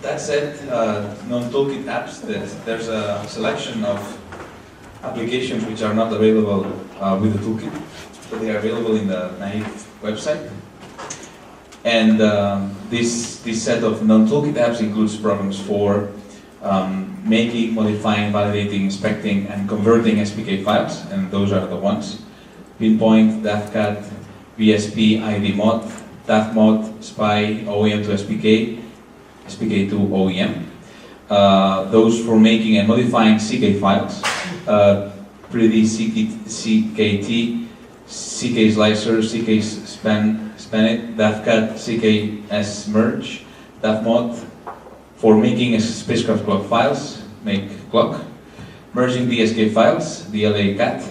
That said, non-toolkit apps, there's a selection of applications which are not available with the toolkit, but they are available in the naive website. And this set of non-toolkit apps includes programs for making, modifying, validating, inspecting, and converting SPK files, and those are the ones: Pinpoint, DAFCAT, VSP, IDMod, DAFMod, SPY, OEM to SPK, SPK to OEM. Those for making and modifying CK files, pretty CKT, CK slicer, CK span it, DAFCAT, CKS merge, DAFMod for making spacecraft clock files, make clock, merging DSK files, DLA-CAT,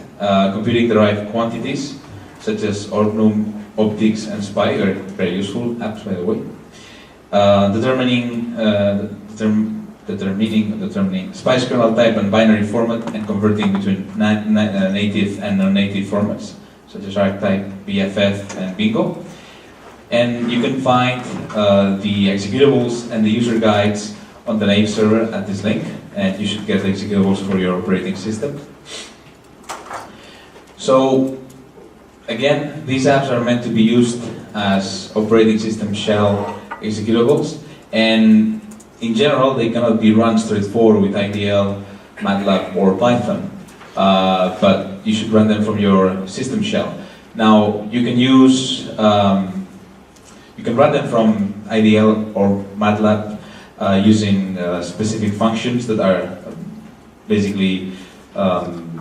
computing derived quantities such as ordnum, optics, and SPY, are very useful apps by the way. Determining SPICE kernel type and binary format, and converting between native and non-native formats, such as archetype, BFF, and Bingo. And you can find the executables and the user guides on the naive server at this link, and you should get the executables for your operating system. So, again, these apps are meant to be used as operating system shell executables, and in general, they cannot be run straightforward with IDL, MATLAB, or Python, but you should run them from your system shell. Now, you can use, you can run them from IDL or MATLAB using specific functions that are basically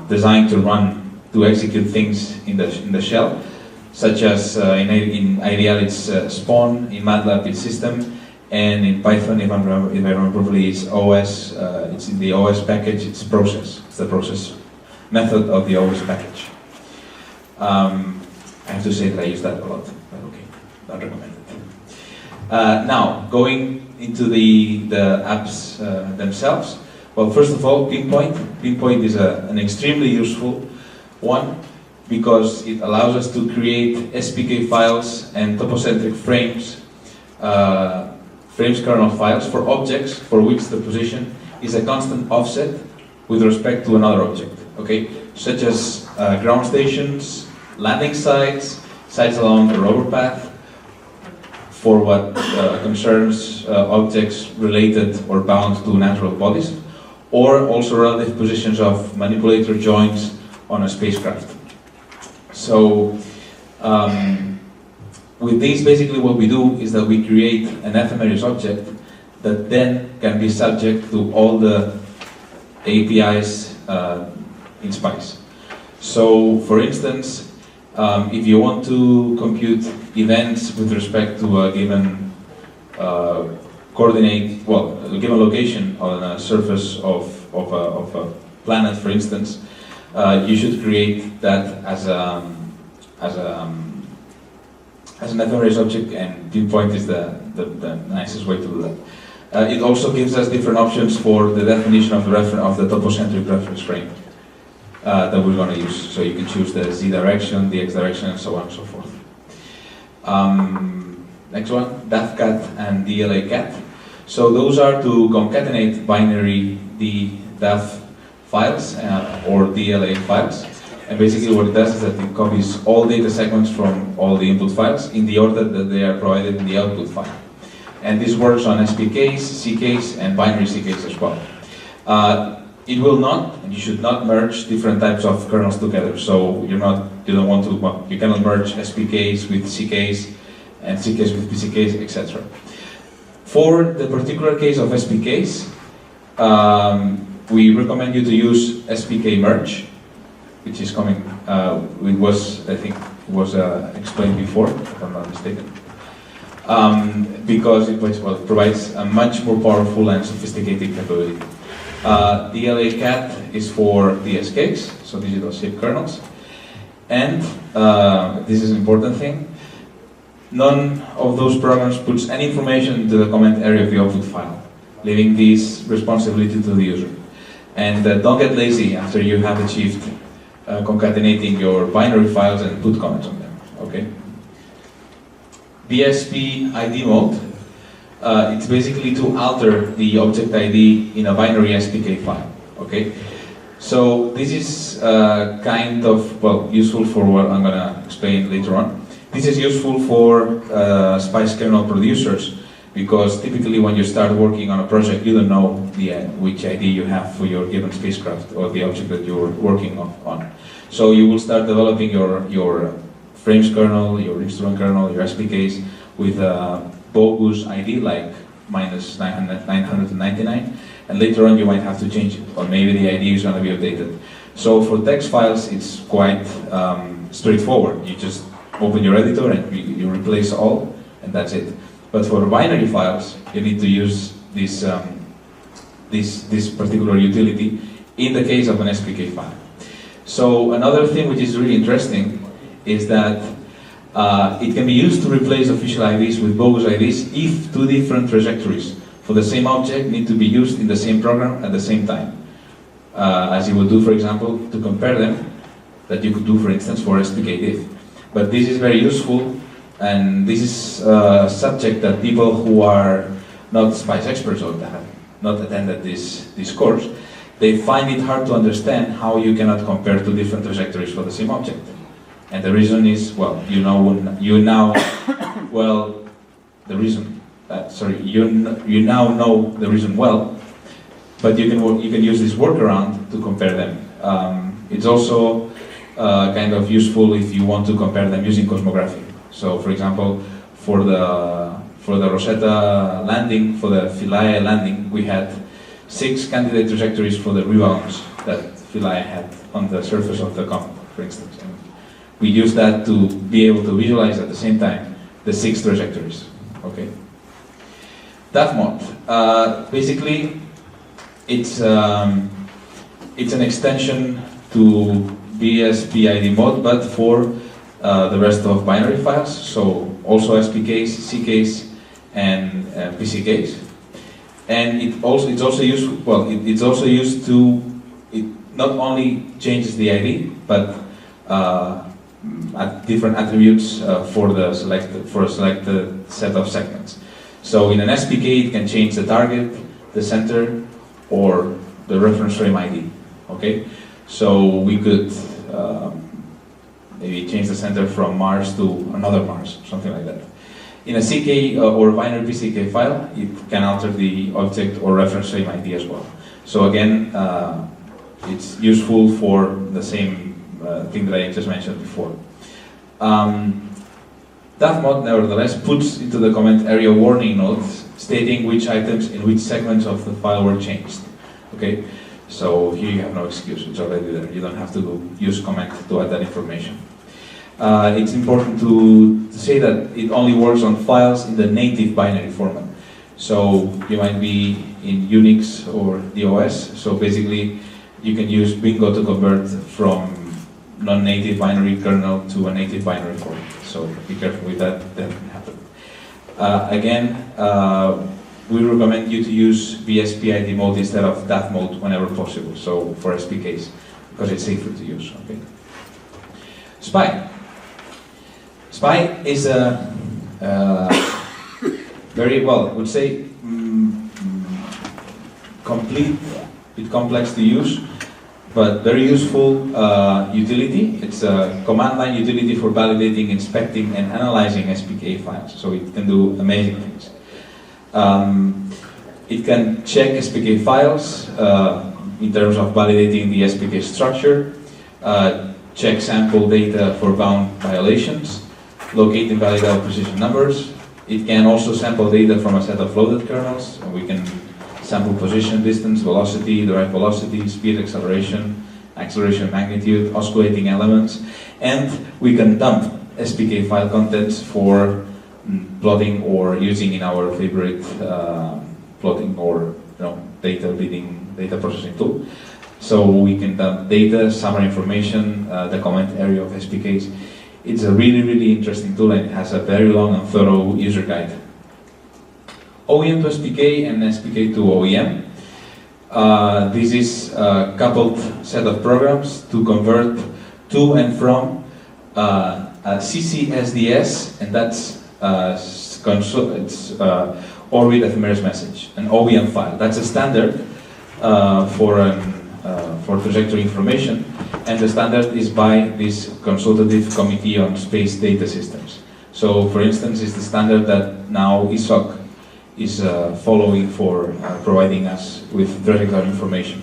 designed to execute things in the shell, such as in IDL it's spawn, in MATLAB it's system, and in Python, if I remember properly, it's OS. It's in the OS package. It's process. It's the process method of the OS package. I have to say that I use that a lot, but okay, not recommended. Now, going into the apps themselves. Well, first of all, Pinpoint. Pinpoint is an extremely useful one because it allows us to create SPK files and topocentric frames. Frames kernel files for objects for which the position is a constant offset with respect to another object, okay? Such as ground stations, landing sites, sites along the rover path, for what concerns objects related or bound to natural bodies, or also relative positions of manipulator joints on a spacecraft. So, with these, basically what we do is that we create an ephemeris object that then can be subject to all the APIs in SPICE. So, for instance, if you want to compute events with respect to a given coordinate, well, a given location on a surface of a planet, for instance, you should create that as an ephemeris object, and Pinpoint is the nicest way to do that. It also gives us different options for the definition of the topocentric reference frame that we're going to use. So you can choose the Z direction, the X direction, and so on and so forth. Next one, DAFCAT and DLA-CAT. So those are to concatenate binary DAF files or DLA files. And basically what it does is that it copies all data segments from all the input files in the order that they are provided in the output file. And this works on SPKs, CKs, and binary CKs as well. It will not, and you should not merge different types of kernels together. So you don't want to, well, you cannot merge SPKs with CKs and CKs with PCKs, etc. For the particular case of SPKs, we recommend you to use SPK merge, which is coming, it was, I think, explained before, if I'm not mistaken. Because it provides a much more powerful and sophisticated capability. DLA-CAT is for DSKs, so digital shape kernels. And, this is an important thing, none of those programs puts any information into the comment area of the output file, leaving this responsibility to the user. And don't get lazy after you have achieved concatenating your binary files and put comments on them, okay? BSP ID mode it's basically to alter the object ID in a binary SPK file. Okay, so this is kind of, well, useful for what I'm gonna explain later on. This is useful for Spice kernel producers, because typically when you start working on a project, you don't know which ID you have for your given spacecraft or the object that you're working on. So you will start developing your frames kernel, your instrument kernel, your SPKs with a bogus ID like minus 999, and later on you might have to change it, or maybe the ID is going to be updated. So for text files, it's quite straightforward. You just open your editor and you replace all, and that's it. But for binary files, you need to use this particular utility in the case of an SPK file. So another thing which is really interesting is that it can be used to replace official IDs with bogus IDs if two different trajectories for the same object need to be used in the same program at the same time. As you would do, for example, to compare them, that you could do, for instance, for SPK diff. But this is very useful, and this is a subject that people who are not Spice experts or that have not attended this course, they find it hard to understand how you cannot compare two different trajectories for the same object. And the reason is, well, you now know the reason well, but you can use this workaround to compare them. It's also kind of useful if you want to compare them using cosmography. So, for example, for the Rosetta landing, for the Philae landing, we had 6 candidate trajectories for the rebounds that Philae had on the surface of the comet, for instance. And we used that to be able to visualize at the same time the 6 trajectories. Okay. DAFmod. Basically, it's an extension to BSPID mod, but for the rest of binary files, so also SPKs, CKs, and PCKs. And it's also used. Well, it's also used to. It not only changes the ID, but different attributes for a selected set of segments. So in an SPK, it can change the target, the center, or the reference frame ID. Okay, so we could maybe change the center from Mars to another Mars, something like that. In a CK or binary PCK file, it can alter the object or reference frame ID as well. So again, it's useful for the same thing that I just mentioned before. DAFmod, nevertheless, puts into the comment area warning notes stating which items in which segments of the file were changed. Okay, so here you have no excuse, it's already there. You don't have to use comment to add that information. It's important to say that it only works on files in the native binary format. So you might be in Unix or DOS, so basically you can use Bingo to convert from non-native binary kernel to a native binary format. So be careful with that, that can happen. Again, we recommend you to use BSPID mode instead of DAF mode whenever possible, so for SPKs, because it's safer to use. Okay. SPI. SPI is a very, well, I would say, complete, a bit complex to use, but very useful utility. It's a command line utility for validating, inspecting, and analyzing SPK files, so it can do amazing things. It can check SPK files in terms of validating the SPK structure, check sample data for bound violations, locate invalid precision numbers. It can also sample data from a set of loaded kernels, and we can sample position, distance, velocity, derived velocity, speed, acceleration, acceleration magnitude, oscillating elements, and we can dump SPK file contents for plotting or using in our favorite plotting or data reading, data processing tool. So we can dump data, summary information, the comment area of SPKs. It's a really, really interesting tool, and it has a very long and thorough user guide. OEM to SPK and SPK to OEM. This is a coupled set of programs to convert to and from CCSDS, and that's orbit ephemeris message, an OEM file. That's a standard for trajectory information, and the standard is by this Consultative Committee on Space Data Systems. So, for instance, it's the standard that now ESOC is following for providing us with trajectory information.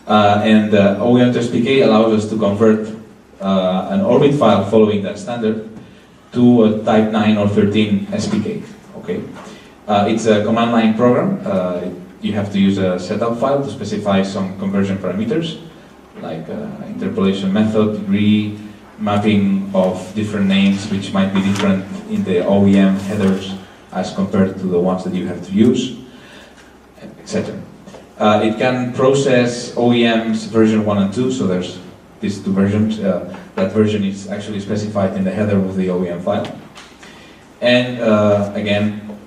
And OEM to SPK allows us to convert an orbit file following that standard to a type 9 or 13 SPK. Okay, it's a command line program. You have to use a setup file to specify some conversion parameters, like interpolation method, degree, mapping of different names, which might be different in the OEM headers as compared to the ones that you have to use, etc. It can process OEM's version 1 and 2, so there's these two versions. That version is actually specified in the header of the OEM file. And again,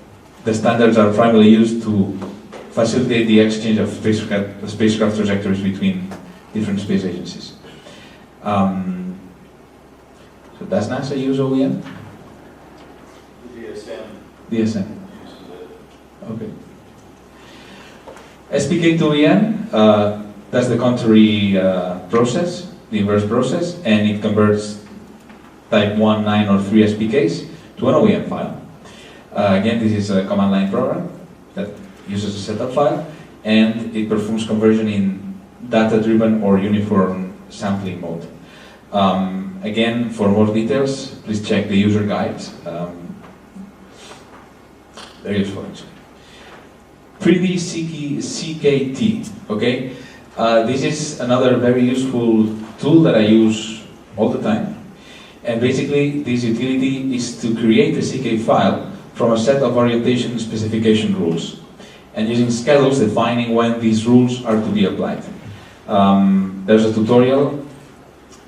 the standards are primarily used to facilitate the exchange of spacecraft trajectories between different space agencies. So does NASA use OEM? DSM. Okay. SPK to OEM does the contrary process, the inverse process, and it converts type 1, 9, or 3 SPKs to an OEM file. Again, this is a command line program that uses a setup file, and it performs conversion in data-driven or uniform sampling mode. Again, for more details, please check the user guides. Very useful, actually. 3D CKT, okay? This is another very useful tool that I use all the time. And basically, this utility is to create a CK file from a set of orientation specification rules, and using schedules defining when these rules are to be applied. There's a tutorial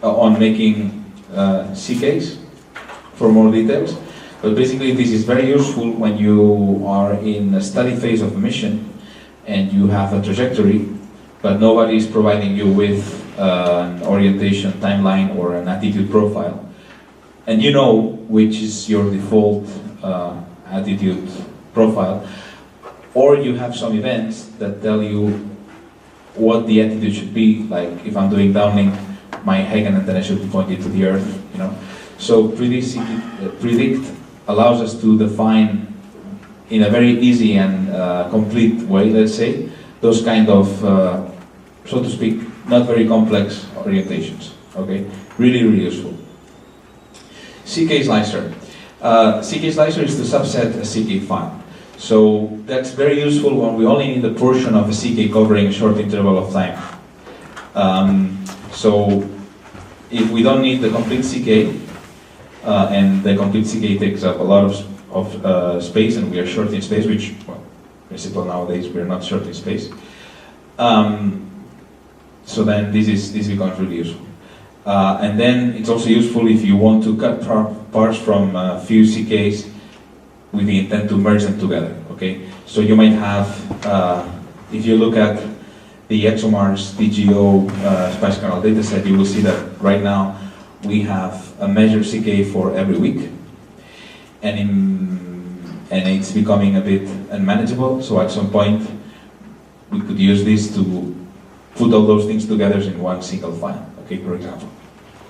on making CKs for more details, but basically this is very useful when you are in a study phase of a mission and you have a trajectory, but nobody is providing you with an orientation timeline or an attitude profile, and you know which is your default attitude profile, or you have some events that tell you what the attitude should be, like if I'm doing downlink, my Hagen antenna should be pointed to the Earth, you know. So predict allows us to define in a very easy and complete way, let's say, those kind of, so to speak, not very complex orientations. Okay, really, really useful. CK slicer. CK slicer is to subset a CK file. So that's very useful when we only need a portion of a CK covering a short interval of time. So if we don't need the complete CK, and the complete CK takes up a lot of space, and we are short in space, which, well, in principle nowadays we're not short in space. So then this becomes really useful. And then it's also useful if you want to cut parts from a few CKs with the intent to merge them together, okay? So you might have, if you look at the ExoMars DGO Spice Kernel dataset, you will see that right now we have a measured CK for every week, and it's becoming a bit unmanageable, so at some point we could use this to put all those things together in one single file, okay, for example,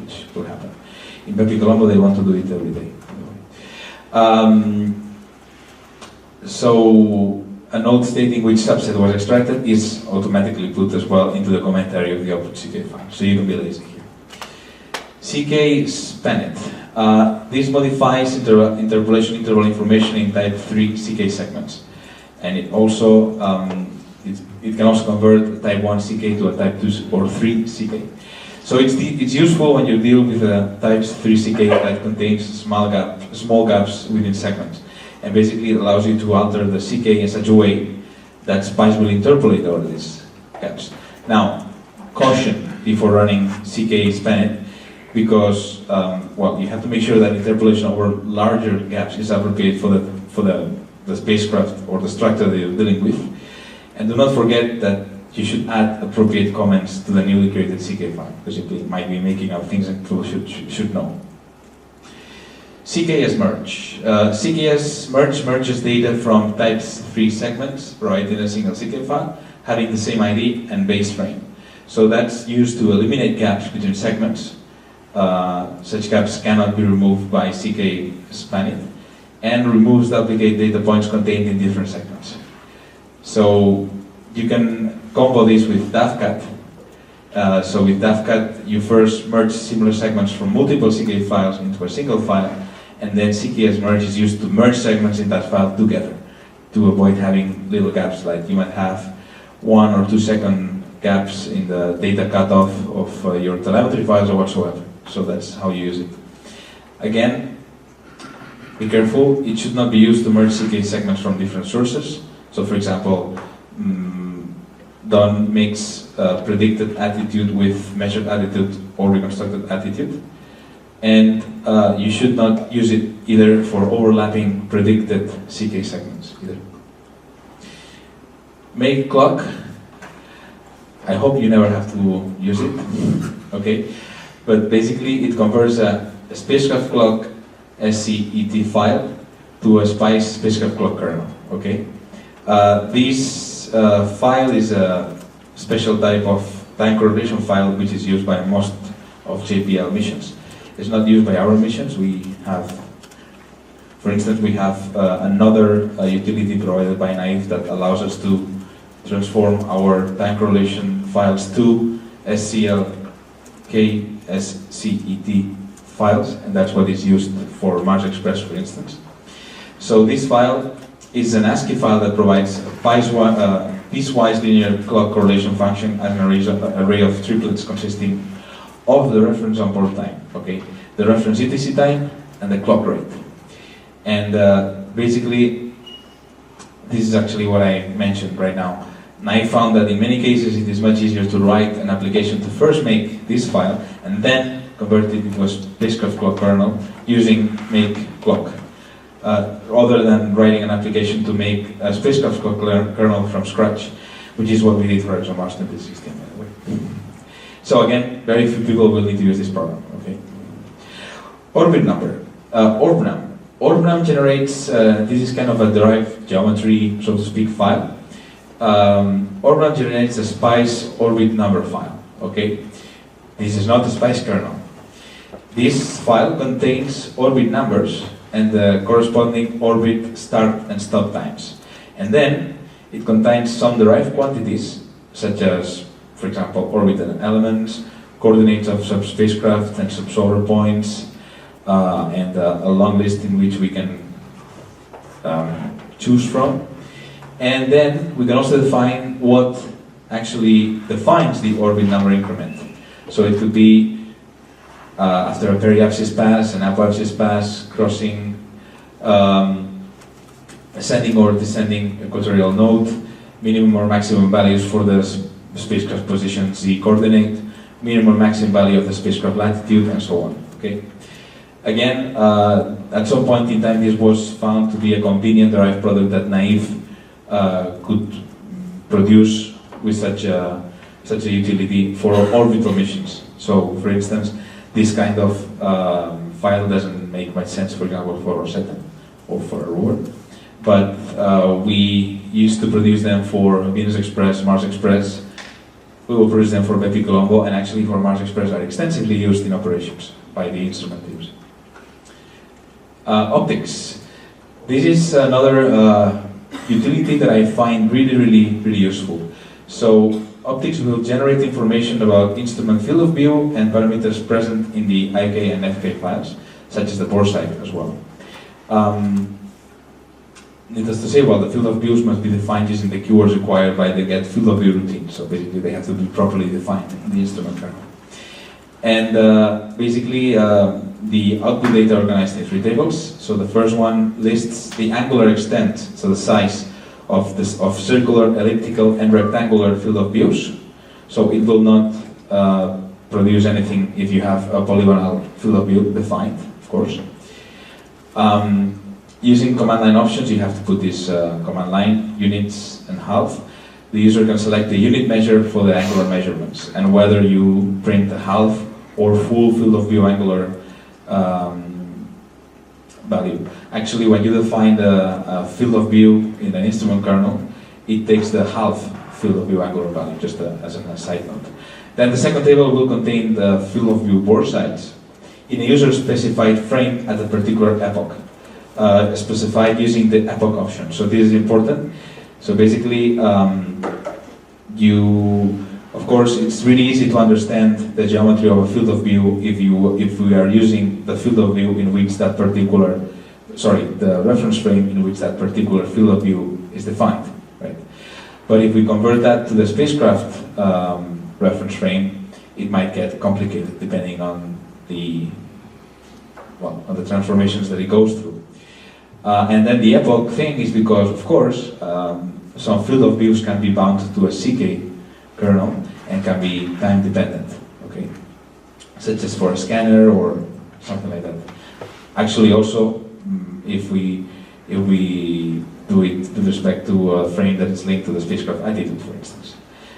which could happen. In Pepe Colombo they want to do it every day. So a note stating which subset was extracted is automatically put as well into the commentary of the output CK file, so you can be lazy here. CK spannet. This modifies interpolation interval information in type 3 CK segments, and it also it can also convert type 1 CK to a type 2 or 3 CK. So it's useful when you deal with a type 3 CK that contains small gaps within segments. And basically it allows you to alter the CK in such a way that Spice will interpolate all these gaps. Now, caution before running CK spannet, because well, you have to make sure that interpolation over larger gaps is appropriate for the spacecraft or the structure that you're dealing with. And do not forget that you should add appropriate comments to the newly created CK file, because you might be making up things that people should know. CKS merge. CKS merge merges data from types 3 segments provided in a single CK file, having the same ID and base frame. So that's used to eliminate gaps between segments. Such gaps cannot be removed by CK spanning, and removes duplicate data points contained in different segments. So you can combo this with DAFCAT. So with DAFCAT, you first merge similar segments from multiple CK files into a single file, and then CKS merge is used to merge segments in that file together to avoid having little gaps, like you might have 1 or 2 second gaps in the data cutoff of your telemetry files or whatsoever. So that's how you use it. Again, be careful, it should not be used to merge CK segments from different sources. So for example, don't mix predicted attitude with measured attitude or reconstructed attitude. And you should not use it either for overlapping predicted CK segments either. Make clock. I hope you never have to use it, okay? But basically it converts a spacecraft clock SCET file to a SPICE spacecraft clock kernel, okay? This file is a special type of time correlation file which is used by most of JPL missions. It's not used by our missions. We have, for instance, we have another utility provided by Naive that allows us to transform our time correlation files to SCLK-SCET files, and that's what is used for Mars Express, for instance. So this file is an ASCII file that provides a piecewise linear clock correlation function and an array of triplets consisting of the reference onboard time, okay? The reference ETC time and the clock rate. And basically, this is actually what I mentioned right now. And I found that in many cases it is much easier to write an application to first make this file and then convert it into a spacecraft clock kernel using make clock, rather than writing an application to make a spacecraft clock kernel from scratch, which is what we did for ExoMars 2016, by the way. So again, very few people will need to use this program, okay? Orbit number, OrbNum. OrbNum generates, this is kind of a derived geometry, so to speak, file. OrbNum generates a SPICE orbit number file, okay? This is not a SPICE kernel. This file contains orbit numbers and the corresponding orbit start and stop times. And then it contains some derived quantities, such as, for example, orbital elements, coordinates of sub-spacecraft and sub-solar points, and a long list in which we can choose from. And then we can also define what actually defines the orbit number increment. So it could be after a periapsis pass, an apoapsis pass, crossing ascending or descending equatorial node, minimum or maximum values for the spacecraft position Z coordinate, minimum maximum value of the spacecraft latitude, and so on. Okay. Again, at some point in time, this was found to be a convenient derived product that Naive could produce with such a utility for orbital missions. So, for instance, this kind of file doesn't make much sense, for example, for Rosetta or for Aurora. But we used to produce them for Venus Express, Mars Express. We will produce them for Bepi Colombo, and actually for Mars Express are extensively used in operations by the instrument teams. Optics. This is another utility that I find really useful. So optics will generate information about instrument field of view and parameters present in the IK and FK files, such as the bore site as well. Needless to say, well, the field of views must be defined using the keywords required by the get field of view routine. So basically, they have to be properly defined in the instrument kernel. And basically, the output data are organized in 3 tables. So the first one lists the angular extent, so the size of circular, elliptical, and rectangular field of views. So it will not produce anything if you have a polygonal field of view defined, of course. Using command line options, you have to put this command line, units and half. The user can select the unit measure for the angular measurements, and whether you print a half or full field of view angular value. Actually, when you define the field of view in an instrument kernel, it takes the half field of view angular value, just as a side note. Then the second table will contain the field of view bore size in a user-specified frame at a particular epoch, specified using the epoch option. So this is important. So basically, of course, it's really easy to understand the geometry of a field of view if we are using the field of view in which that particular, the reference frame in which that particular field of view is defined, right? But if we convert that to the spacecraft reference frame, it might get complicated depending on the transformations that it goes through. And then the epoch thing is because, of course, some field of views can be bound to a CK kernel and can be time dependent, okay? Such as for a scanner or something like that. Actually, also, if we do it with respect to a frame that is linked to the spacecraft attitude, for instance.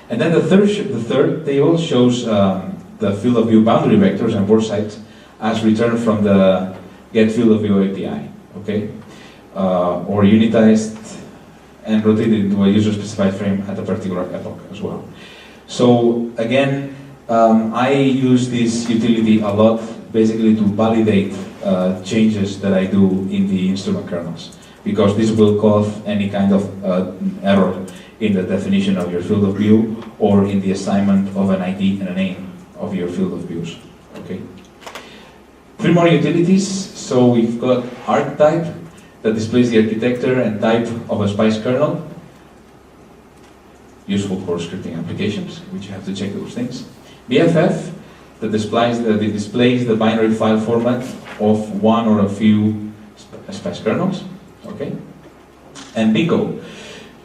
And then the third table shows the field of view boundary vectors and bore size as returned from the get field of view API, okay? Or unitized and rotated into a user-specified frame at a particular epoch as well. So again, I use this utility a lot, basically to validate changes that I do in the instrument kernels, because this will cause any kind of error in the definition of your field of view or in the assignment of an ID and a name of your field of views. Okay. 3 more utilities. So we've got archetype that displays the architecture and type of a SPICE kernel, useful for scripting applications, which you have to check those things. BFF that displays the binary file format of one or a few SPICE kernels, okay? And BICO,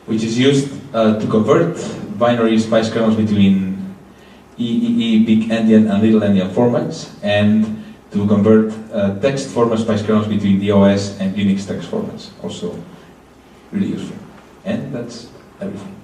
which is used to convert binary SPICE kernels between EEE, big endian and little endian formats, and to convert text format SPICE kernels between DOS and Unix text formats. Also really useful. And that's everything.